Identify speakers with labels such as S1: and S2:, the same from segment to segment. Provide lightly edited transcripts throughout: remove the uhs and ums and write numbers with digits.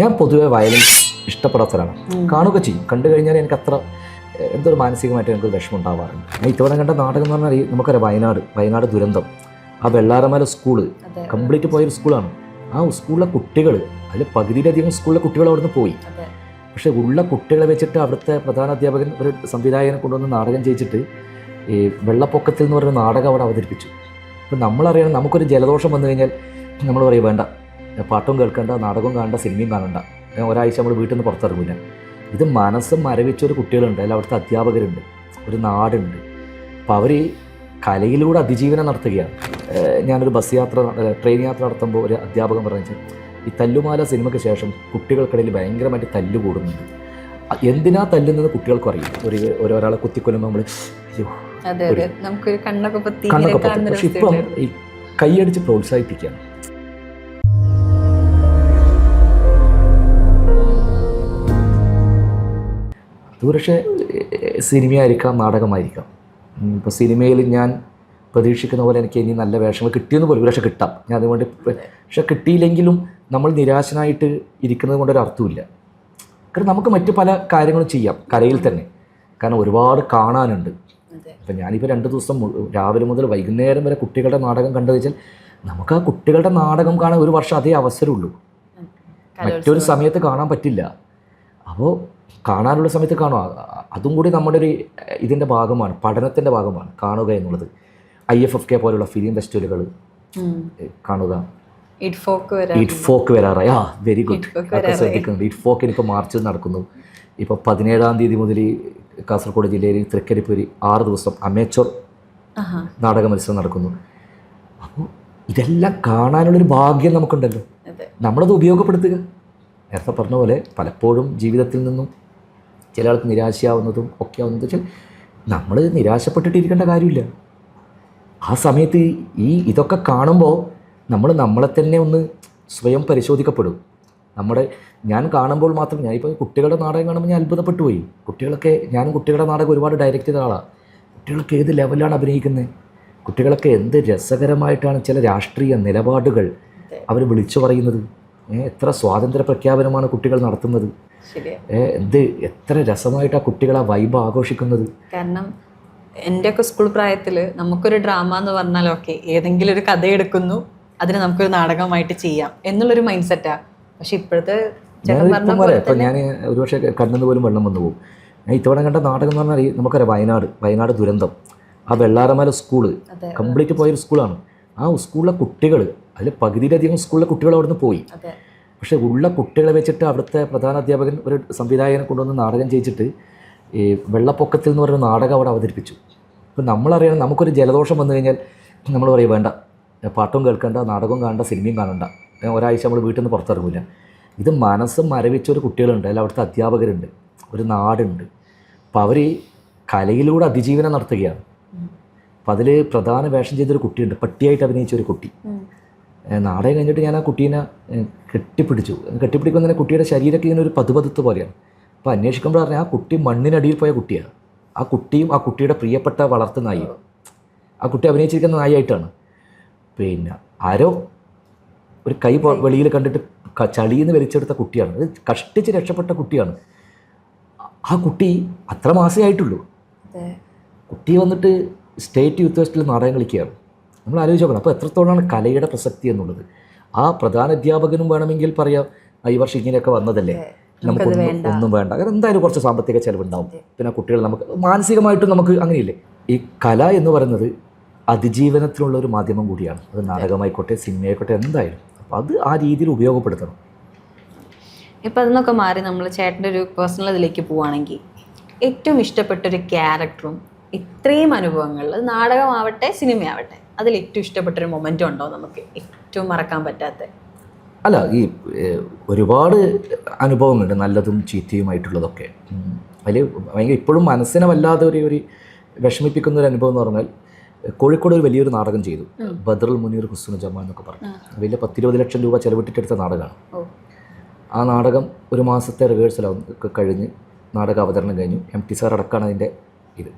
S1: ഞാൻ പൊതുവെ വയലൻസ് ഇഷ്ടപ്പെടാത്തവരാണ്. കാണുക ചെയ്യും, കണ്ടു കഴിഞ്ഞാൽ എനിക്ക് അത്ര എന്തൊരു മാനസികമായിട്ട് എനിക്ക് വിഷമം ഉണ്ടാവാറുണ്ട്. ഞാൻ ഇത്തവണ കണ്ട നാടകം എന്ന് പറഞ്ഞാൽ നമുക്കറിയാം, വയനാട് ദുരന്തം. ആ വെള്ളാരമല സ്കൂള് കംപ്ലീറ്റ് പോയൊരു സ്കൂളാണ്. ആ സ്കൂളിലെ കുട്ടികൾ, അതിൽ പകുതിയിലധികം സ്കൂളിലെ കുട്ടികൾ അവിടുന്ന് പോയി. പക്ഷേ ഉള്ള കുട്ടികളെ വെച്ചിട്ട് അവിടുത്തെ പ്രധാന അധ്യാപകൻ ഒരു സംവിധായകനെ കൊണ്ടുവന്ന് നാടകം ചെയ്യിച്ചിട്ട് ഈ വെള്ളപ്പൊക്കത്തിൽ എന്ന് പറയുന്ന നാടകം അവിടെ അവതരിപ്പിച്ചു. അപ്പം നമ്മളറിയണം, നമുക്കൊരു ജലദോഷം വന്നു കഴിഞ്ഞാൽ നമ്മൾ പറയും വേണ്ട, പാട്ടും കേൾക്കേണ്ട, നാടകവും കാണേണ്ട, സിനിമയും കാണണ്ട, ഒരാഴ്ച നമ്മൾ വീട്ടിൽ നിന്ന് പുറത്തിറങ്ങില്ല. ഇത് മനസ്സ് മരവിച്ചൊരു കുട്ടികളുണ്ട്, അതിൽ അവിടുത്തെ അധ്യാപകരുണ്ട്, ഒരു നാടുണ്ട്. അപ്പോൾ അവർ കലയിലൂടെ അതിജീവനം നടത്തുകയാണ്. ഞാനൊരു ട്രെയിൻ യാത്ര നടത്തുമ്പോൾ ഒരു അധ്യാപകൻ പറഞ്ഞു, ഈ തല്ലുമാല സിനിമയ്ക്ക് ശേഷം കുട്ടികൾക്കിടയിൽ ഭയങ്കരമായിട്ട് തല്ല് കൂടുന്നുണ്ട്. എന്തിനാ തല്ലുന്നത് കുട്ടികൾക്കും അറിയും. ഒരാളെ കുത്തിക്കൊല്ലുമ്പോൾ നമ്മൾ കണ്ണൊക്കെ പറ്റും. പക്ഷെ ഇപ്പം ഈ കൈയടിച്ച് പ്രോത്സാഹിപ്പിക്കുകയാണ്. പക്ഷേ സിനിമയായിരിക്കാം, നാടകമായിരിക്കാം. ഇപ്പോൾ സിനിമയിൽ ഞാൻ പ്രതീക്ഷിക്കുന്ന പോലെ എനിക്ക് ഇനി നല്ല വേഷങ്ങൾ കിട്ടിയെന്ന് പോലും പക്ഷേ കിട്ടാം. ഞാൻ അതുകൊണ്ട് പക്ഷെ കിട്ടിയില്ലെങ്കിലും നമ്മൾ നിരാശനായിട്ട് ഇരിക്കുന്നത് കൊണ്ടൊരു അർത്ഥമില്ല. കാരണം നമുക്ക് മറ്റു പല കാര്യങ്ങളും ചെയ്യാം കലയിൽ തന്നെ. കാരണം ഒരുപാട് കാണാനുണ്ട്. ഇപ്പം ഞാനിപ്പോൾ 2 ദിവസം രാവിലെ മുതൽ വൈകുന്നേരം വരെ കുട്ടികളുടെ നാടകം കണ്ടു വെച്ചാൽ നമുക്ക് ആ കുട്ടികളുടെ നാടകം കാണാൻ ഒരു വർഷം അതേ അവസരമുള്ളൂ. മറ്റൊരു സമയത്ത് കാണാൻ പറ്റില്ല. അപ്പോൾ കാണാനുള്ള സമയത്ത് കാണുക, അതും കൂടി നമ്മുടെ ഒരു ഇതിൻ്റെ ഭാഗമാണ്, പഠനത്തിൻ്റെ ഭാഗമാണ് കാണുക എന്നുള്ളത്. IFFK പോലുള്ള ഫിലിം ഫെസ്റ്റിവലുകൾ കാണുക. ഇറ്റ്ഫോക്ക് വരാറായി. വെരി ഗുഡ്, ഒക്കെ ശ്രദ്ധിക്കുന്നുണ്ട്. ഇറ്റ്ഫോക്കിന് ഇപ്പോൾ മാർച്ചിൽ നടക്കുന്നു. ഇപ്പോൾ 17-ാം തീയതി മുതൽ കാസർഗോഡ് ജില്ലയിൽ തൃക്കരിപ്പൂരി 6 ദിവസം അമേച്ചർ നാടക മത്സരം നടക്കുന്നു. അപ്പോൾ ഇതെല്ലാം കാണാനുള്ളൊരു ഭാഗ്യം നമുക്കുണ്ടല്ലോ, നമ്മളത് ഉപയോഗപ്പെടുത്തുക. നേരത്തെ പറഞ്ഞ പോലെ പലപ്പോഴും ജീവിതത്തിൽ നിന്നും ചില ആൾക്ക് നിരാശയാവുന്നതും ഒക്കെ ആവുന്നത് വെച്ചാൽ നമ്മൾ നിരാശപ്പെട്ടിട്ടിരിക്കേണ്ട കാര്യമില്ല. ആ സമയത്ത് ഇതൊക്കെ കാണുമ്പോൾ നമ്മളെ തന്നെ ഒന്ന് സ്വയം പരിശോധിക്കപ്പെടും. ഞാൻ കാണുമ്പോൾ മാത്രം, ഞാനിപ്പോൾ കുട്ടികളുടെ നാടകം കാണുമ്പോൾ ഞാൻ അത്ഭുതപ്പെട്ടു പോയി. ഞാനും കുട്ടികളുടെ നാടകം ഒരുപാട് ഡയറക്റ്റ് ചെയ്ത ആളാണ്. കുട്ടികളൊക്കെ ഏത് ലെവലാണ് അഭിനയിക്കുന്നത്, കുട്ടികളൊക്കെ എന്ത് രസകരമായിട്ടാണ് ചില രാഷ്ട്രീയ നിലപാടുകൾ അവർ വിളിച്ചു പറയുന്നത്. എത്ര സ്വാതന്ത്ര്യ പ്രഖ്യാപനമാണ് കുട്ടികൾ നടത്തുന്നത്. എത്ര രസമായിട്ടാണ് കുട്ടികൾ ആ വൈബ് ആഘോഷിക്കുന്നത്.
S2: കാരണം എൻ്റെയൊക്കെ സ്കൂൾ പ്രായത്തിൽ നമുക്കൊരു ഡ്രാമ എന്ന് പറഞ്ഞാൽ ഓക്കെ, ഏതെങ്കിലും ഒരു കഥ എടുക്കുന്നു, അതിന് നമുക്കൊരു നാടകമായിട്ട് ചെയ്യാം എന്നുള്ളൊരു മൈൻഡ് സെറ്റാണ്. പക്ഷെ ഇപ്പോഴത്തെ
S1: ഇപ്പം ഞാൻ ഒരുപക്ഷെ കണ്ണിന്ന് പോലും വെള്ളം വന്നു പോകും. ഞാൻ ഇത്തവണ കണ്ട നാടകം എന്ന് പറഞ്ഞാൽ നമുക്കറിയാം, വയനാട് ദുരന്തം. ആ വെള്ളാരമല സ്കൂള് കംപ്ലീറ്റ് പോയൊരു സ്കൂളാണ്. ആ സ്കൂളിലെ കുട്ടികൾ, അതിൽ പകുതിയിലധികം സ്കൂളിലെ കുട്ടികൾ അവിടുന്ന് പോയി. പക്ഷേ ഉള്ള കുട്ടികളെ വെച്ചിട്ട് അവിടുത്തെ പ്രധാന അധ്യാപകൻ ഒരു സംവിധായകനെ കൊണ്ടുവന്ന് നാടകം ചെയ്യിച്ചിട്ട് ഈ വെള്ളപ്പൊക്കത്തിൽ എന്ന് പറയുന്ന നാടകം അവിടെ അവതരിപ്പിച്ചു. അപ്പോൾ നമ്മളറിയണം, നമുക്കൊരു ജലദോഷം വന്നു കഴിഞ്ഞാൽ നമ്മൾ പറയും വേണ്ട, പാട്ടും കേൾക്കേണ്ട, നാടകവും കാണേണ്ട, സിനിമയും കാണണ്ട, ഒരാഴ്ച നമ്മൾ വീട്ടിൽ നിന്ന് പുറത്തിറങ്ങില്ല. ഇത് മനസ്സ് മരവിച്ചൊരു കുട്ടികളുണ്ട്, അതിൽ അവിടുത്തെ അധ്യാപകരുണ്ട്, ഒരു നാടുണ്ട്. അപ്പോൾ അവർ കലയിലൂടെ അതിജീവനം നടത്തുകയാണ്. അപ്പോൾ അതിൽ പ്രധാന വേഷം ചെയ്തൊരു കുട്ടിയുണ്ട്, പട്ടിയായിട്ട് അഭിനയിച്ച ഒരു കുട്ടി. നാടകം കഴിഞ്ഞിട്ട് ഞാൻ ആ കുട്ടീനെ കെട്ടിപ്പിടിക്കുന്നതിന് കുട്ടിയുടെ ശരീരമൊക്കെ ഇങ്ങനെ ഒരു പതുപതുത്ത് പോലെയാണ്. അപ്പോൾ അന്വേഷിക്കുമ്പോൾ പറഞ്ഞാൽ ആ കുട്ടി മണ്ണിനടിയിൽ പോയ കുട്ടിയാണ്. ആ കുട്ടിയും ആ കുട്ടിയുടെ പ്രിയപ്പെട്ട വളർത്തു നായിയും. ആ കുട്ടി അഭിനയിച്ചിരിക്കുന്ന നായായിട്ടാണ്. പിന്നെ ആരോ ഒരു കൈ വെളിയിൽ കണ്ടിട്ട് ചളിയിൽ നിന്ന് വലിച്ചെടുത്ത കുട്ടിയാണ്. അത് കഷ്ടിച്ച് രക്ഷപ്പെട്ട കുട്ടിയാണ്. ആ കുട്ടി അത്ര മാസേ ആയിട്ടുള്ളൂ. കുട്ടി വന്നിട്ട് സ്റ്റേറ്റ് യൂത്ത് ഫെസ്റ്റിൽ നാടകം കളിക്കുകയാണ്. നമ്മൾ ആലോചിച്ച് നോക്കണം. അപ്പോൾ എത്രത്തോളമാണ് കലയുടെ പ്രസക്തി എന്നുള്ളത്. ആ പ്രധാന അധ്യാപകനും വേണമെങ്കിൽ പറയാം, ഈ വർഷം ഇങ്ങനെയൊക്കെ വന്നതല്ലേ, ഒന്നും വേണ്ട, കാരണം എന്തായാലും കുറച്ച് സാമ്പത്തിക ചെലവുണ്ടാവും. പിന്നെ കുട്ടികൾ നമുക്ക് മാനസികമായിട്ടും നമുക്ക് അങ്ങനെയില്ലേ. ഈ കല എന്ന് പറയുന്നത് അതിജീവനത്തിനുള്ള ഒരു മാധ്യമം കൂടിയാണ്. അത് നാടകമായിക്കോട്ടെ, സിനിമയായിക്കോട്ടെ, എന്തായാലും അപ്പോൾ അത് ആ രീതിയിൽ ഉപയോഗപ്പെടുത്തണം.
S2: ഇപ്പം അതിനൊക്കെ മാറി നമ്മൾ ചേട്ടൻ്റെ ഒരു പേഴ്സണൽ ഇതിലേക്ക് പോവുകയാണെങ്കിൽ ഏറ്റവും ഇഷ്ടപ്പെട്ടൊരു ക്യാരക്ടറും ഇത്രയും അനുഭവങ്ങൾ, അത് നാടകമാവട്ടെ സിനിമയാവട്ടെ, അതിൽ ഏറ്റവും ഇഷ്ടപ്പെട്ടൊരു മൊമെൻറ്റും ഉണ്ടോ നമുക്ക് ഏറ്റവും മറക്കാൻ പറ്റാത്ത?
S1: അല്ല, ഈ ഒരുപാട് അനുഭവങ്ങളുണ്ട്, നല്ലതും ചീത്തയുമായിട്ടുള്ളതൊക്കെ. അതിൽ ഭയങ്കര ഇപ്പോഴും മനസ്സിനെ വല്ലാതെ ഒരു വിഷമിപ്പിക്കുന്ന ഒരു അനുഭവം എന്ന് പറഞ്ഞാൽ, കോഴിക്കോട് ഒരു വലിയൊരു നാടകം ചെയ്തു, ബദറുൽ മുനീർ ഹുസ്നു ജമാ എന്നൊക്കെ പറഞ്ഞു. വലിയ 10-20 ലക്ഷം രൂപ ചെലവിട്ടിട്ടെടുത്ത നാടകമാണ്. ആ നാടകം ഒരു മാസത്തെ റിഹേഴ്സലൊക്കെ കഴിഞ്ഞ് നാടക അവതരണം കഴിഞ്ഞു. MT സാർ അടക്കമാണ് അതിൻ്റെ ഇത്.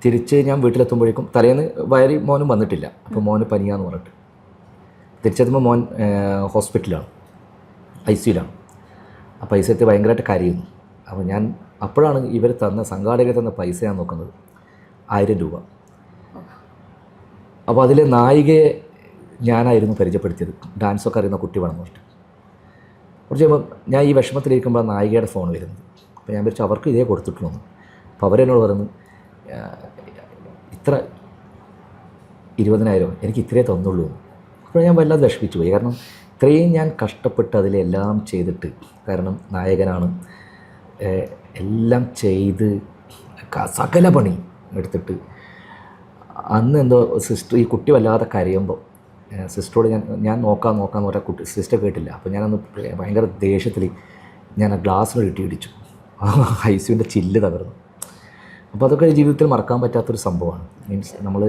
S1: തിരിച്ച് ഞാൻ വീട്ടിലെത്തുമ്പോഴേക്കും തലേന്ന് മോനും വന്നിട്ടില്ല. അപ്പോൾ മോന് പനിയാന്ന് പറഞ്ഞിട്ട് തിരിച്ചെത്തുമ്പോൾ മോൻ ഹോസ്പിറ്റലാണ്, ICUലാണ്. ആ പൈസ എത്തി ഭയങ്കരമായിട്ട് കരയുന്നു. അപ്പോൾ ഞാൻ അപ്പോഴാണ് ഇവർ തന്ന സംഘാടകർ തന്ന പൈസ ഞാൻ നോക്കുന്നത് 1000 രൂപ. അപ്പോൾ അതിലെ നായികയെ ഞാനായിരുന്നു പരിചയപ്പെടുത്തിയത്, ഡാൻസൊക്കെ അറിയുന്ന കുട്ടി വേണം പറഞ്ഞിട്ട്. കുറച്ച് കഴിയുമ്പോൾ ഞാൻ ഈ വിഷമത്തിലിരിക്കുമ്പോൾ നായികയുടെ ഫോൺ വരുന്നത്. അപ്പോൾ ഞാൻ വിളിച്ചു അവർക്ക് ഇതേ കൊടുത്തിട്ടുള്ളൂ. അപ്പോൾ അവരെന്നോട് പറഞ്ഞു ഇത്ര 20,000 എനിക്ക് ഇത്രയേ തന്നുള്ളൂ. അപ്പോൾ ഞാൻ വല്ലാതെ വിഷമിച്ചു പോയി. കാരണം ഇത്രയും ഞാൻ കഷ്ടപ്പെട്ട് അതിലെല്ലാം ചെയ്തിട്ട്, കാരണം നായകനാണ്, എല്ലാം ചെയ്ത് സകല പണി എടുത്തിട്ട് അന്ന് എന്തോ സിസ്റ്റർ ഈ കുട്ടി വല്ലാതെ കരയുമ്പോൾ സിസ്റ്ററോട് ഞാൻ നോക്കാമെന്ന് പറഞ്ഞാൽ കുട്ടി സിസ്റ്റർ കേട്ടില്ല. അപ്പോൾ ഞാനന്ന് ഭയങ്കര ദേഷ്യത്തിൽ ഞാൻ ആ ഗ്ലാസ്സിന് ഇടിച്ചു. ഐസിയുൻ്റെ ചില്ല് തകർന്നു. അപ്പോൾ അതൊക്കെ ജീവിതത്തിൽ മറക്കാൻ പറ്റാത്തൊരു സംഭവമാണ്. മീൻസ് നമ്മൾ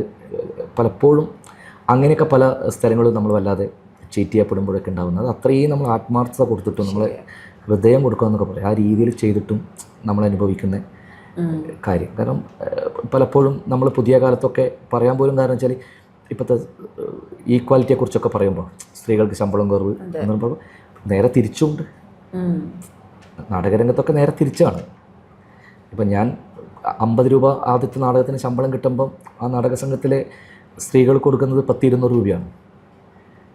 S1: പലപ്പോഴും അങ്ങനെയൊക്കെ പല സ്ഥലങ്ങളും നമ്മൾ വല്ലാതെ ചീറ്റ് ചെയ്യപ്പെടുമ്പോഴൊക്കെ ഉണ്ടാകുന്നത് അത്രയും നമ്മൾ ആത്മാർത്ഥത കൊടുത്തിട്ടും നമ്മൾ ഹൃദയം കൊടുക്കുക എന്നൊക്കെ പറയും, ആ രീതിയിൽ ചെയ്തിട്ടും നമ്മൾ അനുഭവിക്കുന്ന കാര്യം. കാരണം പലപ്പോഴും നമ്മൾ പുതിയ കാലത്തൊക്കെ പറയാൻ പോലും കാരണം വെച്ചാൽ ഇപ്പോഴത്തെ ഈക്വാലിറ്റിയെക്കുറിച്ചൊക്കെ പറയുമ്പോൾ സ്ത്രീകൾക്ക് ശമ്പളം കുറവ് എന്ന് പറയുമ്പോൾ നേരെ തിരിച്ചുണ്ട്. നാടകരംഗത്തൊക്കെ നേരെ തിരിച്ചാണ്. ഇപ്പം ഞാൻ 50 രൂപ ആദ്യത്തെ നാടകത്തിന് ശമ്പളം കിട്ടുമ്പം ആ നാടക സംഘത്തിലെ സ്ത്രീകൾ കൊടുക്കുന്നത് 10-200 രൂപയാണ്.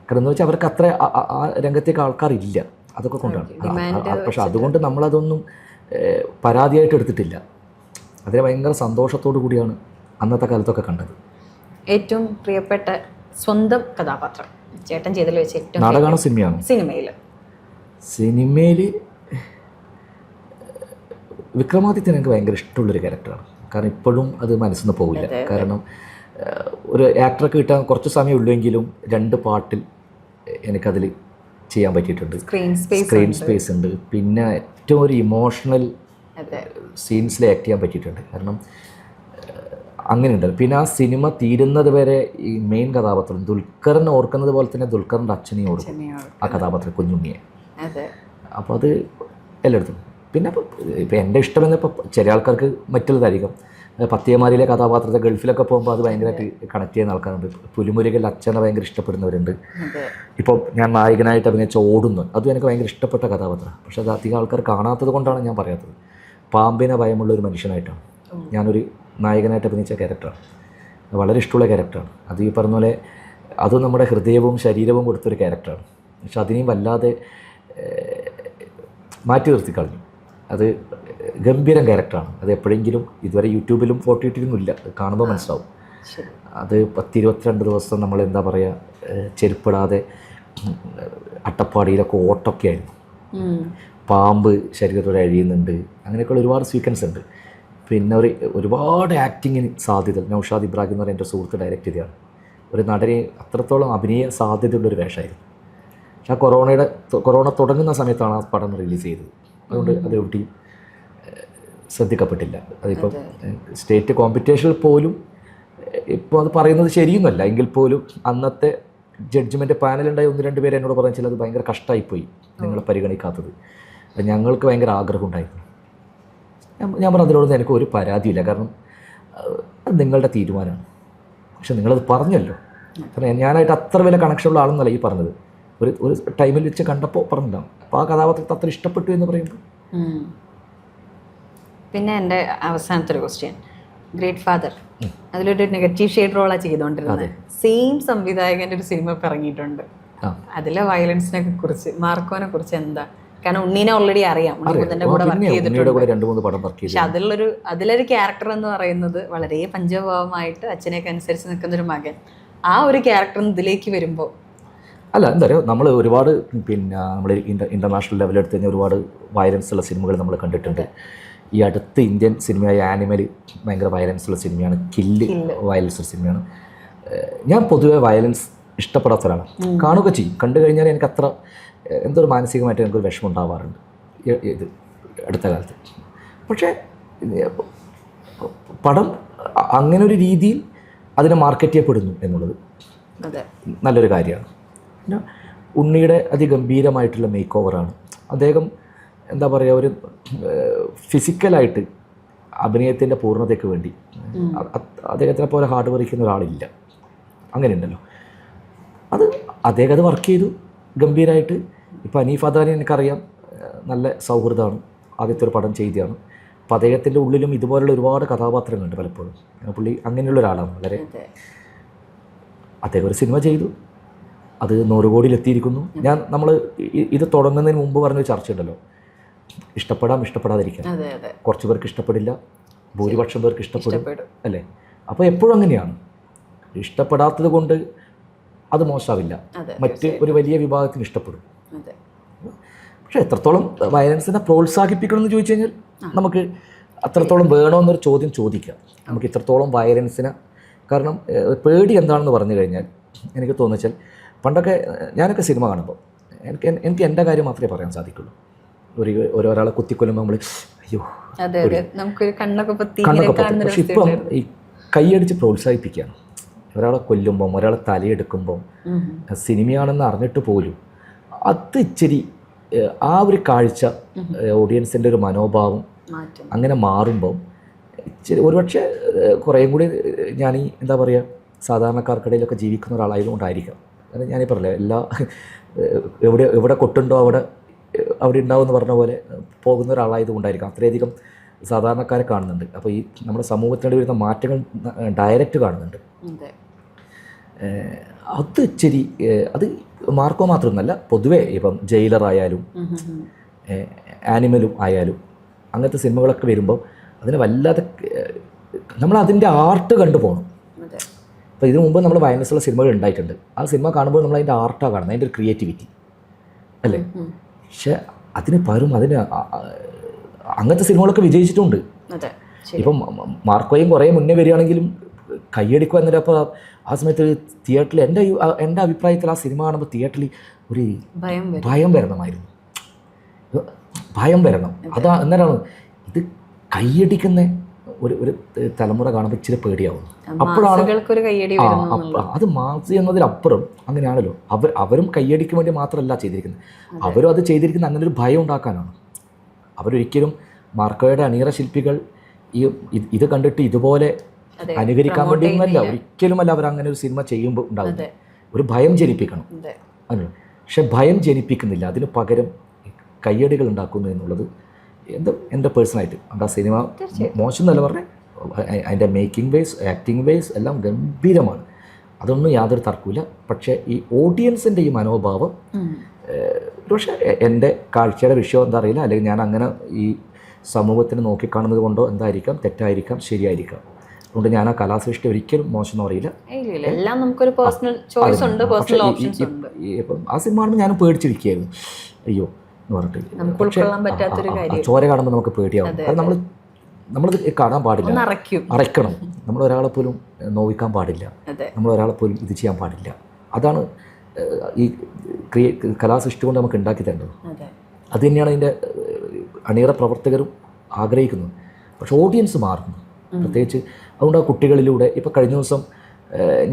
S1: കാരണം എന്ന് വെച്ചാൽ അവർക്ക് അത്ര ആ രംഗത്തേക്ക് ആൾക്കാരില്ല, അതൊക്കെ കൊണ്ടാണ്. പക്ഷെ അതുകൊണ്ട് നമ്മളതൊന്നും പരാതിയായിട്ട് എടുത്തിട്ടില്ല. അതിനെ ഭയങ്കര സന്തോഷത്തോടു കൂടിയാണ് അന്നത്തെ കാലത്തൊക്കെ കണ്ടത്.
S2: ഏറ്റവും പ്രിയപ്പെട്ട സ്വന്തം കഥാപാത്രം ചേട്ടൻ ചെയ്തതിൽ വെച്ച് ഏറ്റവും
S1: നാടകമാണോ സിനിമയാണോ? സിനിമയിൽ വിക്രമാദിത്യൻ എനിക്ക് ഭയങ്കര ഇഷ്ടമുള്ളൊരു ക്യാരക്ടറാണ്. കാരണം ഇപ്പോഴും അത് മനസ്സിൽ നിന്ന് പോകില്ല. കാരണം ഒരു ആക്ടറൊക്കെ കിട്ടാൻ കുറച്ച് സമയം ഉള്ളെങ്കിലും 2 പാട്ടിൽ എനിക്കതിൽ ചെയ്യാൻ പറ്റിയിട്ടുണ്ട്. സ്ക്രീൻ സ്പേസ് ഉണ്ട്. പിന്നെ ഏറ്റവും ഒരു ഇമോഷണൽ സീൻസിൽ ആക്ട് ചെയ്യാൻ പറ്റിയിട്ടുണ്ട്. കാരണം അങ്ങനെയുണ്ട്. പിന്നെ ആ സിനിമ തീരുന്നത് വരെ ഈ മെയിൻ കഥാപാത്രം ദുൽഖറിനെ ഓർക്കുന്നത് പോലെ തന്നെ ദുൽഖറിൻ്റെ അച്ഛനെയും ഓർക്കും, ആ കഥാപാത്രം കുഞ്ഞുണ്ണിയെ. അപ്പോൾ അത് എല്ലായിടത്തും. പിന്നെ ഇപ്പോൾ എൻ്റെ ഇഷ്ടമെന്നിപ്പോൾ ചില ആൾക്കാർക്ക് മറ്റുള്ളതായിരിക്കും. പത്തിയമാരിയിലെ കഥാപാത്രത്തെ ഗൾഫിലൊക്കെ പോകുമ്പോൾ അത് ഭയങ്കരമായിട്ട് കണക്ട് ചെയ്യുന്ന ആൾക്കാരുണ്ട്. പുലിമുരുകൽ അച്ഛനെ ഭയങ്കര ഇഷ്ടപ്പെടുന്നവരുണ്ട്. ഇപ്പോൾ ഞാൻ നായകനായിട്ട് അഭിനയിച്ച ഓടുന്നു, അതും എനിക്ക് ഭയങ്കര ഇഷ്ടപ്പെട്ട കഥാപാത്രമാണ്. പക്ഷേ അത് അധികം ആൾക്കാർ കാണാത്തത് കൊണ്ടാണ് ഞാൻ പറയാത്തത്. പാമ്പിനെ ഭയമുള്ളൊരു മനുഷ്യനായിട്ടാണ് ഞാനൊരു നായകനായിട്ട് അഭിനയിച്ച ക്യാരക്ടറാണ്. വളരെ ഇഷ്ടമുള്ള ക്യാരക്ടറാണ്. അത് ഈ പറഞ്ഞ പോലെ അത് നമ്മുടെ ഹൃദയവും ശരീരവും കൊടുത്തൊരു ക്യാരക്ടറാണ്. പക്ഷെ അതിനെയും വല്ലാതെ മാറ്റി നിർത്തി കളഞ്ഞു. അത് ഗംഭീരം ക്യാരക്ടറാണ്. അത് എപ്പോഴെങ്കിലും ഇതുവരെ യൂട്യൂബിലും OTT-യിലൊന്നും ഇല്ല, കാണുമ്പോൾ മനസ്സിലാവും. അത് 10-22 ദിവസം നമ്മൾ എന്താ പറയുക ചെരുപ്പിടാതെ അട്ടപ്പാടിയിലൊക്കെ ഓട്ടൊക്കെ ആയിരുന്നു. പാമ്പ് ശരീരത്തോടെ അഴിയുന്നുണ്ട്. അങ്ങനെയൊക്കെയുള്ള ഒരുപാട് സീക്വൻസ് ഉണ്ട്. പിന്നെ ഒരുപാട് ആക്ടിങ്ങിന് സാധ്യത. നൗഷാദ് ഇബ്രാഹിം എന്ന് പറയുന്ന എൻ്റെ സുഹൃത്ത് ഡയറക്റ്റ് ചെയ്തതാണ്. ഒരു നടനെ അത്രത്തോളം അഭിനയ സാധ്യതയുള്ളൊരു വേഷമായിരുന്നു. പക്ഷേ ആ കൊറോണ തുടങ്ങുന്ന സമയത്താണ് ആ പടം റിലീസ് ചെയ്തത്. അതുകൊണ്ട് അത് എവിടെയും ശ്രദ്ധിക്കപ്പെട്ടില്ല. അതിപ്പം സ്റ്റേറ്റ് കോമ്പറ്റീഷനിൽ പോലും ഇപ്പോൾ അത് പറയുന്നത് ശരിയൊന്നുമല്ല എങ്കിൽ പോലും അന്നത്തെ ജഡ്ജ്മെൻറ്റ് പാനലുണ്ടായി 1-2 പേര് എന്നോട് പറഞ്ഞാൽ അത് ഭയങ്കര കഷ്ടമായിപ്പോയി നിങ്ങളെ പരിഗണിക്കാത്തത്. അപ്പം ഞങ്ങൾക്ക് ഭയങ്കര ആഗ്രഹം ഉണ്ടായിരുന്നു. ഞാൻ പറഞ്ഞ അതിനോടൊന്നും എനിക്ക് ഒരു പരാതിയില്ല. കാരണം അത് നിങ്ങളുടെ തീരുമാനമാണ്. പക്ഷെ നിങ്ങളത് പറഞ്ഞല്ലോ. കാരണം ഞാനായിട്ട് അത്ര വലിയ കണക്ഷനുള്ള ആളെന്നല്ല ഈ പറഞ്ഞത്. ഒരു ടൈമിൽ വെച്ച് കണ്ടപ്പോൾ പറഞ്ഞിട്ടാണ്. അപ്പോൾ ആ കഥാപാത്രത്തെ അത്ര ഇഷ്ടപ്പെട്ടു എന്ന് പറയുമ്പോൾ.
S2: പിന്നെ എൻ്റെ അവസാനത്തെ ഒരു ക്വസ്റ്റ്യൻ, ഗ്രേറ്റ് ഫാദർ അതിലൊരു നെഗറ്റീവ് ഷെയ്ഡ് റോളാണ് ചെയ്തുകൊണ്ടിരുന്നത്. സെയിം സംവിധായകൻ്റെ ഒരു സിനിമ ഇപ്പം ഇറങ്ങിയിട്ടുണ്ട്. അതിലെ വയലൻസിനെ കുറിച്ച്, മാർക്കോനെ കുറിച്ച് എന്താ? കാരണം ഉണ്ണീനെ ഓൾറെഡി അറിയാം, ഉണ്ണിമുത്തൻ്റെ കൂടെ വർക്ക് ചെയ്തിട്ടുണ്ട്. പക്ഷെ അതിലൊരു ക്യാരക്ടർ എന്ന് പറയുന്നത് വളരെ പഞ്ചഭാവമായിട്ട് അച്ഛനെയൊക്കെ അനുസരിച്ച് നിൽക്കുന്നൊരു മകൻ. ആ ഒരു ക്യാരക്ടർ ഇതിലേക്ക് വരുമ്പോൾ
S1: അല്ല എന്താ പറയുക, നമ്മൾ ഒരുപാട് പിന്നെ നമ്മൾ ഇൻ്റർനാഷണൽ ലെവലെടുത്ത് കഴിഞ്ഞാൽ ഒരുപാട് വയലൻസ് ഉള്ള സിനിമകൾ നമ്മൾ കണ്ടിട്ടുണ്ട്. ഈ അടുത്ത ഇന്ത്യൻ സിനിമയായ ആനിമൽ ഭയങ്കര വയലൻസ് ഉള്ള സിനിമയാണ്. കില്ല് വയലൻസ് ഉള്ള സിനിമയാണ്. ഞാൻ പൊതുവെ വയലൻസ് ഇഷ്ടപ്പെടാത്ത ഒരാളാണ്. കാണുക ചെയ്യും. കണ്ടു കഴിഞ്ഞാൽ എനിക്ക് അത്ര എന്തോ ഒരു മാനസികമായിട്ട് എനിക്കൊരു വിഷമം ഉണ്ടാവാറുണ്ട് ഇത് അടുത്ത കാലത്ത്. പക്ഷേ പടം അങ്ങനെ ഒരു രീതിയിൽ അതിനെ മാർക്കറ്റ് ചെയ്യപ്പെടുന്നു എന്നുള്ളത് നല്ലൊരു കാര്യമാണ്. പിന്നെ ഉണ്ണിയുടെ അതിഗംഭീരമായിട്ടുള്ള മേക്ക് ഓവറാണ്. അദ്ദേഹം എന്താ പറയുക, ഒരു ഫിസിക്കലായിട്ട് അഭിനയത്തിൻ്റെ പൂർണ്ണതയ്ക്ക് വേണ്ടി അദ്ദേഹത്തിനെ പോലെ ഹാർഡ് വർക്ക് ചെയ്യുന്ന ഒരാളില്ല. അങ്ങനെയുണ്ടല്ലോ. അദ്ദേഹം അത് വർക്ക് ചെയ്തു ഗംഭീരമായിട്ട്. ഇപ്പോൾ അനീഫ് അദാനി എനിക്കറിയാം, നല്ല സൗഹൃദമാണ്. ആദ്യത്തെ ഒരു പടം ചെയ്തതാണ്. അപ്പോൾ അദ്ദേഹത്തിൻ്റെ ഉള്ളിലും ഇതുപോലുള്ള ഒരുപാട് കഥാപാത്രങ്ങളുണ്ട് പലപ്പോഴും. പുള്ളി അങ്ങനെയുള്ള ഒരാളാണ്. വളരെ അദ്ദേഹം ഒരു സിനിമ ചെയ്തു, അത് 100 കോടിയിലെത്തിയിരിക്കുന്നു. നമ്മൾ ഇത് തുടങ്ങുന്നതിന് മുമ്പ് പറഞ്ഞൊരു ചർച്ചയുണ്ടല്ലോ, ഇഷ്ടപ്പെടാം ഇഷ്ടപ്പെടാതിരിക്കാം. കുറച്ച് പേർക്ക് ഇഷ്ടപ്പെടില്ല, ഭൂരിപക്ഷം പേർക്ക് ഇഷ്ടപ്പെടും അല്ലേ? അപ്പോൾ എപ്പോഴും അങ്ങനെയാണ്. ഇഷ്ടപ്പെടാത്തത് കൊണ്ട് അത് മോശമാവില്ല, മറ്റ് ഒരു വലിയ വിഭാഗത്തിന് ഇഷ്ടപ്പെടും. പക്ഷേ എത്രത്തോളം വയലൻസിനെ പ്രോത്സാഹിപ്പിക്കണമെന്ന് ചോദിച്ചു കഴിഞ്ഞാൽ നമുക്ക് അത്രത്തോളം വേണമെന്നൊരു ചോദ്യം ചോദിക്കാം. നമുക്ക് ഇത്രത്തോളം വയലൻസിനെ, കാരണം പേടി എന്താണെന്ന് പറഞ്ഞു കഴിഞ്ഞാൽ എനിക്ക് തോന്നിച്ചാൽ, പണ്ടൊക്കെ ഞാനൊക്കെ സിനിമ കാണുമ്പോൾ എനിക്ക് എൻ്റെ കാര്യം മാത്രമേ പറയാൻ സാധിക്കുള്ളൂ. ഒരാളെ കുത്തിക്കൊല്ലുമ്പോൾ നമ്മൾ അയ്യോ കണ്ണൊക്കെ പറ്റി. പക്ഷെ ഇപ്പം ഈ കൈയടിച്ച് പ്രോത്സാഹിപ്പിക്കുകയാണ്. ഒരാളെ കൊല്ലുമ്പം, ഒരാളെ തലയെടുക്കുമ്പം, സിനിമയാണെന്ന് അറിഞ്ഞിട്ട് പോലും അത് ഇച്ചിരി ആ ഒരു കാഴ്ച ഓഡിയൻസിൻ്റെ ഒരു മനോഭാവം അങ്ങനെ മാറുമ്പം ഇച്ചിരി ഒരുപക്ഷെ കുറേയും കൂടി ഞാൻ എന്താ പറയുക, സാധാരണക്കാർക്കിടയിലൊക്കെ ജീവിക്കുന്ന ഒരാളായതുകൊണ്ടായിരിക്കാം. കാരണം ഞാനീ പറഞ്ഞില്ല, എവിടെ കൊട്ടുണ്ടോ അവിടെ ഉണ്ടാവും എന്ന് പറഞ്ഞ പോലെ പോകുന്ന ഒരാളായതുകൊണ്ടായിരിക്കാം അത്രയധികം സാധാരണക്കാരെ കാണുന്നുണ്ട്. അപ്പോൾ ഈ നമ്മുടെ സമൂഹത്തിനോട് വരുന്ന മാറ്റങ്ങൾ ഡയറക്റ്റ് കാണുന്നുണ്ട്. അത് ഇച്ചിരി അത് മാർക്കോ മാത്രമൊന്നുമല്ല, പൊതുവേ ഇപ്പം ജയിലറായാലും ആനിമലും ആയാലും അങ്ങനത്തെ സിനിമകളൊക്കെ വരുമ്പോൾ അതിന് വല്ലാതെ നമ്മളതിൻ്റെ ആർട്ട് കണ്ടു പോകണം. അപ്പോൾ ഇതിനു മുമ്പ് നമ്മൾ വയലൻസുള്ള സിനിമകൾ ഉണ്ടായിട്ടുണ്ട്. ആ സിനിമ കാണുമ്പോൾ നമ്മൾ അതിൻ്റെ ആർട്ടാണ് കാണുന്നത്, അതിൻ്റെ ഒരു ക്രിയേറ്റിവിറ്റി അല്ലേ? പക്ഷെ അതിന് പകരം അങ്ങനത്തെ സിനിമകളൊക്കെ വിജയിച്ചിട്ടുണ്ട്. ഇപ്പം മാർക്കോയും കുറേ മുന്നേ വരികയാണെങ്കിലും കയ്യടിക്കുക എന്നിട്ട് അപ്പോൾ ആ സമയത്ത് തിയേറ്ററിൽ എൻ്റെ അഭിപ്രായത്തിൽ ആ സിനിമ കാണുമ്പോൾ തിയേറ്ററിൽ ഒരു ഭയം വരണമായിരുന്നു. ഭയം വരണം. അന്നേരമാണ് ഇത് കയ്യടിക്കുന്ന ഒരു തലമുറ കാണുമ്പോൾ ഇച്ചിരി പേടിയാവും. അപ്പോഴാണ് അത് മാസ് എന്നതിലപ്പുറം അങ്ങനെയാണല്ലോ. അവരും കയ്യടിക്ക് വേണ്ടി മാത്രമല്ല ചെയ്തിരിക്കുന്നത്, അവരും അത് ചെയ്തിരിക്കുന്നത് അങ്ങനെ ഒരു ഭയം ഉണ്ടാക്കാനാണ്. അവരൊരിക്കലും മാർക്കോയുടെ അണിയറ ശില്പികൾ ഇത് കണ്ടിട്ട് ഇതുപോലെ അനുകരിക്കാൻ വേണ്ടിയൊന്നുമല്ല, ഒരിക്കലുമല്ല അവരങ്ങനെ ഒരു സിനിമ ചെയ്യുമ്പോൾ ഉണ്ടാകുന്നത്. ഒരു ഭയം ജനിപ്പിക്കണം അല്ലേ? പക്ഷെ ഭയം ജനിപ്പിക്കുന്നില്ല, അതിന് പകരം കയ്യടികൾ ഉണ്ടാക്കുന്നു എന്നുള്ളത് എൻ്റെ പേഴ്സണായിട്ട്. ആ സിനിമ മോശം എന്നല്ല പറഞ്ഞത്, അതിൻ്റെ മേക്കിംഗ് വേസ്, ആക്ടിങ് വേസ് എല്ലാം ഗംഭീരമാണ്, അതൊന്നും യാതൊരു തർക്കമില്ല. പക്ഷേ ഈ ഓഡിയൻസിൻ്റെ ഈ മനോഭാവം, പക്ഷേ എൻ്റെ കാഴ്ചയുടെ വിഷയം എന്താ അറിയില്ല, അല്ലെങ്കിൽ ഞാൻ അങ്ങനെ ഈ സമൂഹത്തിന് നോക്കിക്കാണുന്നത് കൊണ്ടോ എന്തായിരിക്കാം, തെറ്റായിരിക്കാം, ശരിയായിരിക്കാം. അതുകൊണ്ട് ഞാൻ ആ കലാസൃഷ്ടി ഒരിക്കലും മോശം പറയില്ല. ഇപ്പം ആ സിനിമ കാണുമ്പോൾ ഞാൻ പേടിച്ചിരിക്കുകയായിരുന്നു, അയ്യോ എന്ന് പറഞ്ഞിട്ട്. ചോര കാണുമ്പോൾ നമുക്ക് പേടിയാവും. അത് നമ്മളത് കാണാൻ പാടില്ല, അറയ്ക്കണം. നമ്മൾ ഒരാളെ പോലും നോവിക്കാൻ പാടില്ല, നമ്മൾ ഒരാളെ പോലും ഇത് ചെയ്യാൻ പാടില്ല. അതാണ് ഈ കലാസൃഷ്ടി കൊണ്ട് നമുക്ക് ഉണ്ടാക്കി തരേണ്ടത്. അത് തന്നെയാണ് അതിൻ്റെ അണിയറ പ്രവർത്തകരും ആഗ്രഹിക്കുന്നത്. പക്ഷെ ഓഡിയൻസ് മാറുന്നു, പ്രത്യേകിച്ച് അതുകൊണ്ട് ആ കുട്ടികളിലൂടെ. ഇപ്പോൾ കഴിഞ്ഞ ദിവസം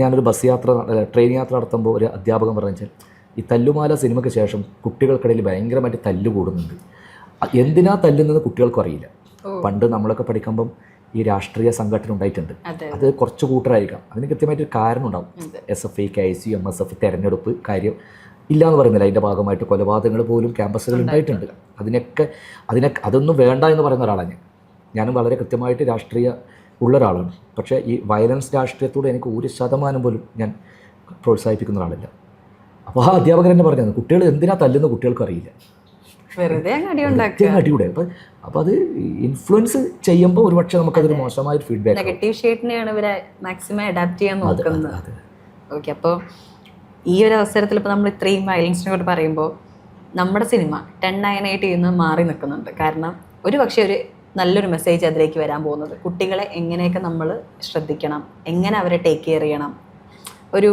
S1: ഞാനൊരു ട്രെയിൻ യാത്ര നടത്തുമ്പോൾ ഒരു അധ്യാപകൻ പറഞ്ഞാൽ, ഈ തല്ലുമാല സിനിമയ്ക്ക് ശേഷം കുട്ടികൾക്കിടയിൽ ഭയങ്കരമായിട്ട് തല്ല് കൂടുന്നുണ്ട്. എന്തിനാ തല്ലുന്നത് കുട്ടികൾക്കും അറിയില്ല. പണ്ട് നമ്മളൊക്കെ പഠിക്കുമ്പം ഈ രാഷ്ട്രീയ സംഘടന ഉണ്ടായിട്ടുണ്ട്, അത് കുറച്ച് കൂട്ടരായിരിക്കാം, അതിന് കൃത്യമായിട്ടൊരു കാരണം ഉണ്ടാവും. SFI, KIC, MSF തെരഞ്ഞെടുപ്പ് കാര്യം ഇല്ലയെന്ന് പറയുന്നില്ല, അതിൻ്റെ ഭാഗമായിട്ട് കൊലപാതകങ്ങൾ പോലും ക്യാമ്പസുകളിൽ ഉണ്ടായിട്ടുണ്ട്. അതൊന്നും വേണ്ട എന്ന് പറയുന്ന ഒരാളാണ് ഞാനും വളരെ കൃത്യമായിട്ട് രാഷ്ട്രീയ ഉള്ള ഒരാളാണ്. പക്ഷേ ഈ വയലൻസ് രാഷ്ട്രീയത്തോട് എനിക്ക് 1% പോലും ഞാൻ പ്രോത്സാഹിപ്പിക്കുന്ന ഒരാളല്ല. അപ്പോൾ ആ അധ്യാപകർ തന്നെ പറഞ്ഞത്, കുട്ടികൾ എന്തിനാ തല്ലുന്ന കുട്ടികൾക്ക് അറിയില്ല, അടികൂടെ. അപ്പോൾ അത് ഇൻഫ്ലുവൻസ് ചെയ്യുമ്പോൾ ഒരുപക്ഷെ നമുക്കതൊരു മോശമായൊരു ഫീഡ്ബാക്ക്,
S2: നെഗറ്റീവ് ഷെയ്ഡിനെയാണ് ഇവരെ മാക്സിമം അഡാപ്റ്റ് ചെയ്യാൻ നോക്കുന്നത്. ഓക്കെ, അപ്പോൾ ഈ ഒരു അവസരത്തിൽ ഇപ്പോൾ നമ്മൾ ഇത്രയും വയലൻസിനെ കൊണ്ട് പറയുമ്പോൾ നമ്മുടെ സിനിമ 10/9 നിന്ന് മാറി നിൽക്കുന്നുണ്ട്. കാരണം ഒരു പക്ഷേ ഒരു നല്ലൊരു മെസ്സേജ് അതിലേക്ക് വരാൻ പോകുന്നത്, കുട്ടികളെ എങ്ങനെയൊക്കെ നമ്മൾ ശ്രദ്ധിക്കണം, എങ്ങനെ അവരെ ടേക്ക് കെയർ ചെയ്യണം, ഒരു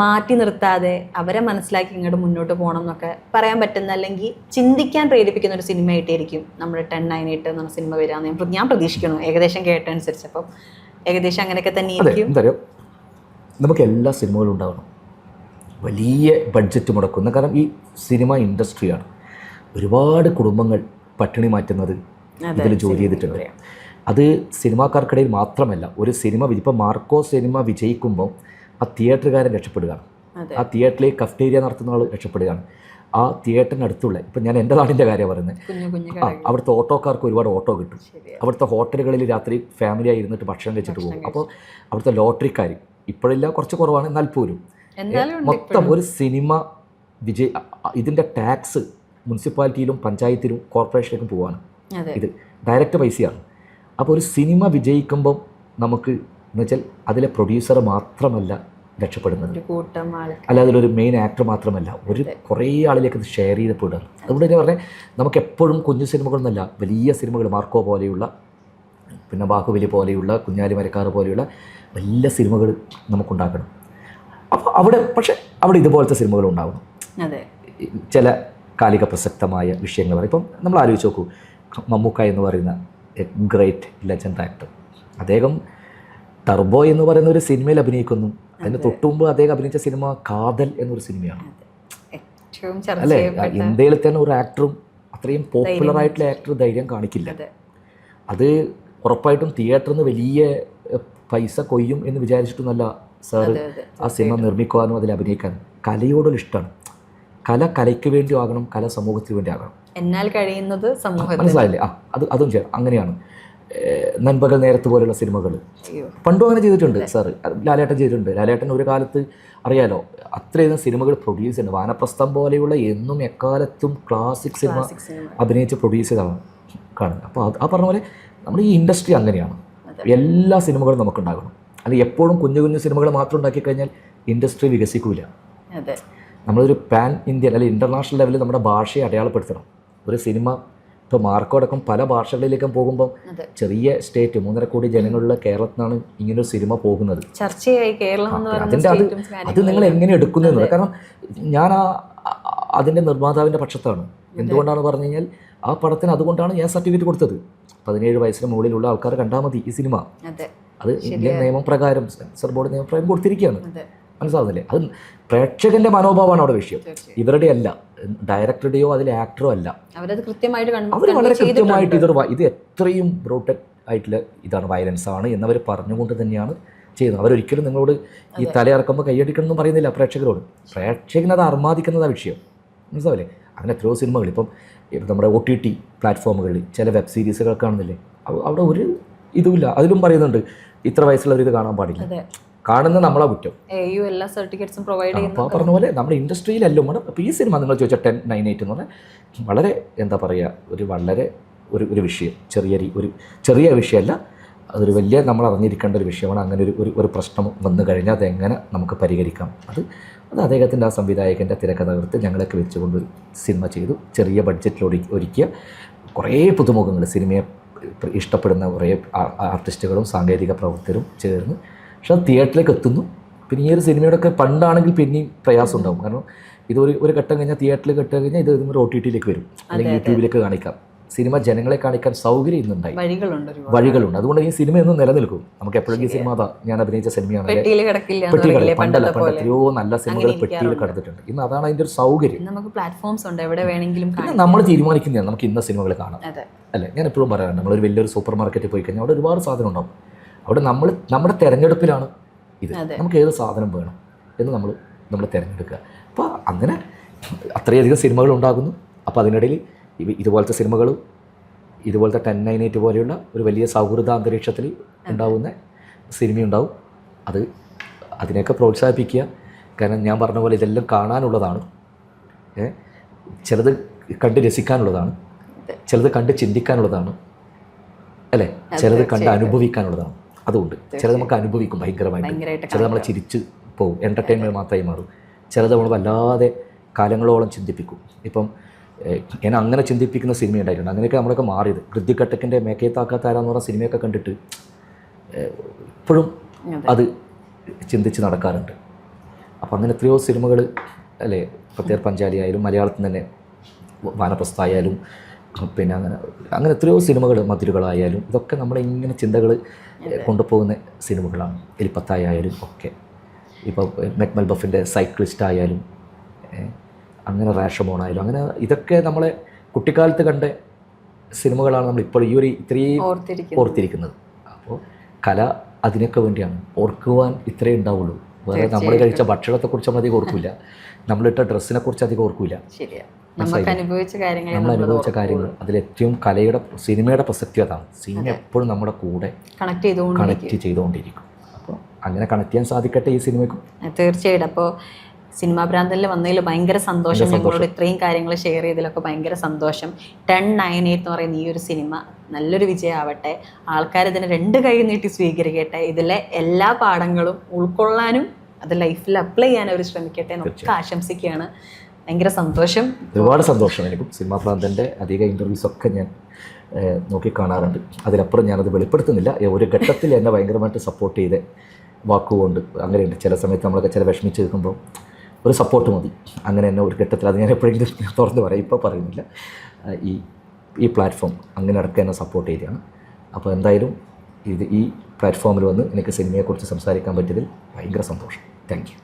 S2: മാറ്റി നിർത്താതെ അവരെ മനസ്സിലാക്കി ഇങ്ങോട്ട് മുന്നോട്ട് പോകണം എന്നൊക്കെ പറയാൻ പറ്റുന്ന, അല്ലെങ്കിൽ ചിന്തിക്കാൻ പ്രേരിപ്പിക്കുന്ന ഒരു സിനിമയായിട്ടായിരിക്കും നമ്മുടെ 10/9 എന്ന സിനിമ വരികയെന്ന് ഞാൻ പ്രതീക്ഷിക്കുന്നു, ഏകദേശം കേട്ടനുസരിച്ച്. അപ്പം ഏകദേശം അങ്ങനെയൊക്കെ തന്നെ ആയിരിക്കും.
S1: നമുക്ക് എല്ലാ സിനിമകളും ഉണ്ടാവണം, വലിയ ബഡ്ജറ്റ് മുടക്കുന്ന. കാരണം ഈ സിനിമ ഇൻഡസ്ട്രിയാണ്, ഒരുപാട് കുടുംബങ്ങൾ പട്ടിണി മാറ്റുന്നത് ഇതിൽ ജോലി ചെയ്തിട്ടുണ്ട്. അത് സിനിമാക്കാർക്കിടയിൽ മാത്രമല്ല, ഒരു സിനിമ ഇപ്പോൾ മാർക്കോ സിനിമ വിജയിക്കുമ്പോൾ ആ തിയേറ്ററുകാരൻ രക്ഷപ്പെടുകയാണ്, ആ തിയേറ്ററിൽ കഫ്റ്റേരിയ നടത്തുന്ന ആൾ രക്ഷപ്പെടുകയാണ്, ആ തിയേറ്ററിനടുത്തുള്ള, ഇപ്പം ഞാൻ എൻ്റെ നാടിൻ്റെ കാര്യമാണ് പറയുന്നത്,
S2: കുഞ്ഞു കുഞ്ഞു
S1: അവിടുത്തെ ഓട്ടോക്കാർക്ക് ഒരുപാട് ഓട്ടോ കിട്ടും. അവിടുത്തെ ഹോട്ടലുകളിൽ രാത്രി ഫാമിലിയായി ഇരുന്നിട്ട് ഭക്ഷണം കഴിച്ചിട്ട് പോകും. അപ്പോൾ അവിടുത്തെ ലോട്ടറിക്കാർ ഇപ്പോഴില്ല, കുറച്ച് കുറവാണ്, എന്നാൽ പോലും മൊത്തം ഒരു സിനിമ ഇതിൻ്റെ ടാക്സ് മുനിസിപ്പാലിറ്റിയിലും പഞ്ചായത്തിലും കോർപ്പറേഷനിലേക്കും പോവാണ്. ഇത് ഡയറക്റ്റ് പൈസയാണ്. അപ്പോൾ ഒരു സിനിമ വിജയിക്കുമ്പം നമുക്ക് എന്ന് വെച്ചാൽ അതിലെ പ്രൊഡ്യൂസർ മാത്രമല്ല രക്ഷപ്പെടുന്നത്, അല്ല അതിലൊരു മെയിൻ ആക്ടർ മാത്രമല്ല, കുറേ ആളിലേക്ക് അത് ഷെയർ ചെയ്യപ്പെടുകയാണ്. അതുകൊണ്ട് തന്നെ പറഞ്ഞാൽ നമുക്ക് എപ്പോഴും കുഞ്ഞു സിനിമകളൊന്നുമല്ല, വലിയ സിനിമകൾ, മാർക്കോ പോലെയുള്ള, പിന്നെ ബാഹുബലി പോലെയുള്ള, കുഞ്ഞാലി മരക്കാർ പോലെയുള്ള വലിയ സിനിമകൾ നമുക്കുണ്ടാക്കണം. അപ്പോൾ അവിടെ ഇതുപോലത്തെ സിനിമകൾ ഉണ്ടാവണം. ചില കാലിക പ്രസക്തമായ വിഷയങ്ങൾ പറയും. ഇപ്പം നമ്മൾ ആലോചിച്ച് നോക്കൂ, മമ്മൂക്ക എന്ന് പറയുന്ന എ ഗ്രേറ്റ് ലെജൻഡ് ആക്ടർ, അദ്ദേഹം ടർബോ എന്ന് പറയുന്ന ഒരു സിനിമയിൽ അഭിനയിക്കുന്നു. അതിന് തൊട്ടുമുമ്പ് അദ്ദേഹം അഭിനയിച്ച സിനിമ കാതൽ എന്നൊരു സിനിമയാണ്, അല്ലേ? ഇന്ത്യയിൽ തന്നെ ഒരു ആക്ടറും അത്രയും പോപ്പുലറായിട്ടുള്ള ആക്ടർ ധൈര്യം കാണിക്കില്ല. അത് ഉറപ്പായിട്ടും തിയേറ്ററിൽ നിന്ന് വലിയ പൈസ കൊയ്യും എന്ന് വിചാരിച്ചിട്ടൊന്നല്ല സാറ് ആ സിനിമ നിർമ്മിക്കുവാനും അതിൽ അഭിനയിക്കാനും. കലയോടൊരു ഇഷ്ടമാണ്. കല കലയ്ക്ക് വേണ്ടി ആകണം, കല സമൂഹത്തിന് വേണ്ടി ആകണം.
S2: എന്നാൽ കഴിയുന്നത്
S1: മനസ്സിലായില്ലേ? അതും ചെയ്യണം. അങ്ങനെയാണ് നൻപകൽ നേരത്ത് പോലെയുള്ള സിനിമകൾ പണ്ടും അങ്ങനെ ചെയ്തിട്ടുണ്ട് സാറ്. ലാലേട്ടൻ ചെയ്തിട്ടുണ്ട്. ലാലേട്ടൻ ഒരു കാലത്ത് അറിയാലോ അത്രയും സിനിമകൾ പ്രൊഡ്യൂസ് ചെയ്യുന്നത്. വാനപ്രസ്ഥം പോലെയുള്ള എന്നും എക്കാലത്തും ക്ലാസിക് സിനിമ അഭിനയിച്ച് പ്രൊഡ്യൂസ് ചെയ്താണ് കാണുന്നത്. അപ്പോൾ ആ പറഞ്ഞ പോലെ നമ്മുടെ ഈ ഇൻഡസ്ട്രി അങ്ങനെയാണ്. എല്ലാ സിനിമകളും നമുക്കുണ്ടാകണം. അല്ലെങ്കിൽ എപ്പോഴും കുഞ്ഞു കുഞ്ഞു സിനിമകൾ മാത്രം ഉണ്ടാക്കി കഴിഞ്ഞാൽ ഇൻഡസ്ട്രി വികസിക്കില്ല. നമ്മളൊരു പാൻ ഇന്ത്യൻ അല്ലെങ്കിൽ ഇൻ്റർനാഷണൽ ലെവലിൽ നമ്മുടെ ഭാഷയെ അടയാളപ്പെടുത്തണം. ഒരു സിനിമ ഇപ്പോൾ മാർക്കോ അടക്കം പല ഭാഷകളിലേക്കും പോകുമ്പം ചെറിയ സ്റ്റേറ്റ് 3.5 കോടി ജനങ്ങളുള്ള കേരളത്തിനാണ് ഇങ്ങനൊരു സിനിമ പോകുന്നത്. അത് നിങ്ങൾ എങ്ങനെ എടുക്കുന്നു എന്നുള്ളത്. കാരണം ഞാൻ അതിൻ്റെ നിർമ്മാതാവിൻ്റെ പക്ഷത്താണ്. എന്തുകൊണ്ടാണ് പറഞ്ഞു കഴിഞ്ഞാൽ ആ പടത്തിന് അതുകൊണ്ടാണ് ഞാൻ സർട്ടിഫിക്കറ്റ് കൊടുത്തത്. 17 വയസ്സിന് മുകളിലുള്ള ആൾക്കാർ കണ്ടാൽ മതി ഈ സിനിമ. അത് ഇന്ത്യൻ നിയമപ്രകാരം, സെൻസർ ബോർഡ് നിയമപ്രകാരം കൊടുത്തിരിക്കുകയാണ്. മനസ്സിലാവുന്നില്ലേ? അത് പ്രേക്ഷകന്റെ മനോഭാവമാണ് അവിടെ വിഷയം, ഇവരുടെ അല്ല, ഡയറക്ടറുടെയോ അതിലെ ആക്ടറോ അല്ല. അവർ വളരെ കൃത്യമായിട്ട് ഇത് എത്രയും ബ്രൂട്ടൽ ആയിട്ടുള്ള ഇതാണ്, വയലൻസ് ആണ് എന്നവർ പറഞ്ഞുകൊണ്ട് തന്നെയാണ് ചെയ്യുന്നത്. അവരൊരിക്കലും നിങ്ങളോട് ഈ തലയിറക്കുമ്പോൾ കൈയടിക്കണമെന്നും പറയുന്നില്ല പ്രേക്ഷകരോട്. പ്രേക്ഷകനത് അർമാദിക്കുന്നതാണ് വിഷയം. മനസ്സിലാവില്ലേ? അങ്ങനെ എത്രയോ സിനിമകൾ ഇപ്പം നമ്മുടെ OTT പ്ലാറ്റ്ഫോമുകളിൽ ചില വെബ് സീരീസുകൾ കാണുന്നില്ലേ, അവിടെ ഒരു ഇതുമില്ല. അതിലും പറയുന്നുണ്ട് ഇത്ര വയസ്സുള്ളവർ ഇത് കാണാൻ പാടില്ല. കാണുന്ന നമ്മളെ കുറ്റം. അപ്പോൾ പറഞ്ഞ പോലെ നമ്മുടെ ഇൻഡസ്ട്രിയിലല്ലോ അപ്പോൾ ഈ സിനിമ നിങ്ങൾ ചോദിച്ചാൽ 1098 എന്ന് പറഞ്ഞാൽ വളരെ എന്താ പറയുക, വളരെ ഒരു വിഷയം, ചെറിയ വിഷയമല്ല, അതൊരു വലിയ നമ്മൾ അറിഞ്ഞിരിക്കേണ്ട ഒരു വിഷയമാണ്. അങ്ങനെ ഒരു പ്രശ്നം വന്നു കഴിഞ്ഞാൽ അതെങ്ങനെ നമുക്ക് പരിഹരിക്കാം, അത് അദ്ദേഹത്തിൻ്റെ ആ സംവിധായകൻ്റെ തിരക്കഥകൃത്ത് ഞങ്ങളൊക്കെ വെച്ചുകൊണ്ട് ഒരു സിനിമ ചെയ്തു. ചെറിയ ബഡ്ജറ്റിൽ ഒരുക്കിയ കുറേ പുതുമുഖങ്ങൾ, സിനിമയെ ഇഷ്ടപ്പെടുന്ന കുറേ ആർട്ടിസ്റ്റുകളും സാങ്കേതിക പ്രവർത്തകരും ചേർന്ന് പക്ഷെ അത് തിയേറ്ററിലേക്ക് എത്തുന്നു. പിന്നെ ഈ ഒരു സിനിമയോടൊക്കെ പണ്ടാണെങ്കിൽ പിന്നെയും പ്രയാസം ഉണ്ടാകും. കാരണം ഒരു ഘട്ടം കഴിഞ്ഞാൽ തിയേറ്ററിൽ ഘട്ടം കഴിഞ്ഞാൽ ഇത് OTTയിലേക്ക് വരും, അല്ലെങ്കിൽ യൂട്യൂബിലേക്ക് കാണിക്കാം. സിനിമ ജനങ്ങളെ കാണിക്കാൻ സൗകര്യം ഇന്നുണ്ടായി, വഴികളുണ്ട്. അതുകൊണ്ട് ഈ സിനിമ എന്നും നിലനിൽക്കും. നമുക്ക് എപ്പോഴും ഈ സിനിമ ഞാൻ അഭിനയിച്ച സിനിമയാണ്, പണ്ട് എത്രയോ നല്ല സിനിമകൾ പെട്ടിയിൽ കിടന്നിട്ടുണ്ട്. ഇന്ന് അതാണ് അതിൻ്റെ ഒരു സൗകര്യം. പിന്നെ നമ്മൾ തീരുമാനിക്കുന്നതാണ് നമുക്ക് ഇന്ന സിനിമകൾ കാണാം, അല്ലേ? ഞാൻ എപ്പോഴും പറയാറുണ്ട്, നമ്മളൊരു വലിയൊരു സൂപ്പർ മാർക്കറ്റിൽ പോയി കഴിഞ്ഞാൽ അവിടെ ഒരുപാട് സാധനം ഉണ്ടാവും. അവിടെ നമ്മുടെ തിരഞ്ഞെടുപ്പിലാണ് ഇത്, നമുക്ക് ഏത് സാധനം വേണം എന്ന് നമ്മൾ തിരഞ്ഞെടുക്കുക. അപ്പോൾ അങ്ങനെ അത്രയധികം സിനിമകൾ ഉണ്ടാകുന്നു. അപ്പോൾ അതിനിടയിൽ ഇതുപോലത്തെ സിനിമകളും ഇതുപോലത്തെ 1098 പോലെയുള്ള ഒരു വലിയ സൗഹൃദ അന്തരീക്ഷത്തിൽ ഉണ്ടാകുന്ന സിനിമയുണ്ടാവും. അതിനെയൊക്കെ പ്രോത്സാഹിപ്പിക്കുക. കാരണം ഞാൻ പറഞ്ഞ പോലെ ഇതെല്ലാം കാണാനുള്ളതാണ്, ചിലത് കണ്ട് രസിക്കാനുള്ളതാണ്, ചിലത് കണ്ട് ചിന്തിക്കാനുള്ളതാണ്, അല്ലേ? ചിലത് കണ്ട് അനുഭവിക്കാനുള്ളതാണ്. അതുകൊണ്ട് ചിലത് നമുക്ക് അനുഭവിക്കും ഭയങ്കരമായിട്ട്, ചിലത് നമ്മളെ ചിരിച്ച് പോകും, എൻ്റർടൈൻമെൻറ്റ് മാത്രമായി മാറും. ചിലത് നമ്മൾ വല്ലാതെ കാലങ്ങളോളം ചിന്തിപ്പിക്കും. ഇപ്പം ഞാൻ അങ്ങനെ ചിന്തിപ്പിക്കുന്ന സിനിമ ഉണ്ടായിട്ടുണ്ട്. അങ്ങനെയൊക്കെ നമ്മളൊക്കെ മാറിയത്. ഹൃതിക് ഘട്ടക്കിൻ്റെ മേക്കത്താക്കാത്താരാന്ന് പറഞ്ഞ സിനിമയൊക്കെ കണ്ടിട്ട് ഇപ്പോഴും അത് ചിന്തിച്ച് നടക്കാറുണ്ട്. അപ്പോൾ അങ്ങനെ എത്രയോ സിനിമകൾ, അല്ലേ? പ്രത്യേക പഞ്ചാലി ആയാലും മലയാളത്തിൽ തന്നെ വാനപ്രസ്ഥായാലും പിന്നെ അങ്ങനെ എത്രയോ സിനിമകൾ, മതിലുകളായാലും ഇതൊക്കെ നമ്മളിങ്ങനെ ചിന്തകൾ കൊണ്ടുപോകുന്ന സിനിമകളാണ്. എലിപ്പത്തായാലും ഒക്കെ, ഇപ്പോൾ മെക്മൽ ബഫിൻ്റെ സൈക്ലിസ്റ്റ് ആയാലും, അങ്ങനെ റാഷമോണായാലും, അങ്ങനെ ഇതൊക്കെ നമ്മളെ കുട്ടിക്കാലത്ത് കണ്ട സിനിമകളാണ് നമ്മളിപ്പോൾ ഇത്രയും ഓർത്തിരിക്കുന്നത്. അപ്പോൾ കല അതിനൊക്കെ വേണ്ടിയാണ്. ഓർക്കുവാൻ ഇത്രയേ ഉണ്ടാവുള്ളൂ. വേറെ നമ്മൾ കഴിച്ച ഭക്ഷണത്തെക്കുറിച്ച് നമ്മൾ അധികം ഓർക്കില്ല, നമ്മളിട്ട ഡ്രസ്സിനെ കുറിച്ച് അധികം ഓർക്കില്ല.
S2: ശരിയാ, നമുക്ക് അനുഭവിച്ച കാര്യങ്ങൾ,
S1: നമ്മൾ അനുഭവിച്ച കാര്യങ്ങൾ. അതിലേറ്റവും സിനിമയുടെ പ്രസക്തി അതാണ്. സിനിമ എപ്പോഴും നമ്മുടെ കൂടെ കണക്ട് ചെയ്തുകൊണ്ടിരിക്കും. അപ്പോൾ അങ്ങനെ കണക്ട് ചെയ്യാൻ സാധിക്കട്ടെ ഈ സിനിമയ്ക്കും.
S2: തീർച്ചയായിട്ടും. അപ്പോൾ സിനിമാ ഭ്രാന്തനിൽ വന്നതിൽ ഭയങ്കര സന്തോഷം. ഞങ്ങളോട് ഇത്രയും കാര്യങ്ങൾ ഷെയർ ചെയ്തതിലൊക്കെ ഭയങ്കര സന്തോഷം. 1098 എന്ന് പറയുന്ന ഈ ഒരു സിനിമ നല്ലൊരു വിജയമാവട്ടെ. ആൾക്കാർ ഇതിനെ 2 കൈ നീട്ടി സ്വീകരിക്കട്ടെ. ഇതിലെ എല്ലാ പാഠങ്ങളും ഉൾക്കൊള്ളാനും അത് ലൈഫിൽ അപ്ലൈ ചെയ്യാൻ അവർ ശ്രമിക്കട്ടെ എന്നൊക്കെ ആശംസിക്കുകയാണ്. ഭയങ്കര സന്തോഷം.
S1: ഒരുപാട് സന്തോഷം. എനിക്കും സിനിമാ ഭ്രാന്തൻ്റെ അധിക ഇൻ്റർവ്യൂസൊക്കെ ഞാൻ നോക്കി കാണാറുണ്ട്. അതിലപ്പുറം ഞാനത് വെളിപ്പെടുത്തുന്നില്ല. ഒരു ഘട്ടത്തിൽ എന്നെ ഭയങ്കരമായിട്ട് സപ്പോർട്ട് ചെയ്ത് വാക്കുകൊണ്ട് അങ്ങനെയുണ്ട്. ചില സമയത്ത് നമ്മളൊക്കെ ചില വിഷമിച്ച് നിൽക്കുമ്പോൾ ഒരു സപ്പോർട്ട് മതി. അങ്ങനെ തന്നെ ഒരു ഘട്ടത്തിൽ അത് ഞാൻ എപ്പോഴെങ്കിലും തുറന്ന് പറയാം, ഇപ്പോൾ പറയുന്നില്ല. ഈ പ്ലാറ്റ്ഫോം അങ്ങനെ അടക്കം എന്നെ സപ്പോർട്ട് ചെയ്തതാണ്. അപ്പോൾ എന്തായാലും ഈ പ്ലാറ്റ്ഫോമിൽ വന്ന് എനിക്ക് സിനിമയെക്കുറിച്ച് സംസാരിക്കാൻ പറ്റിയതിൽ ഭയങ്കര സന്തോഷം. Thank you.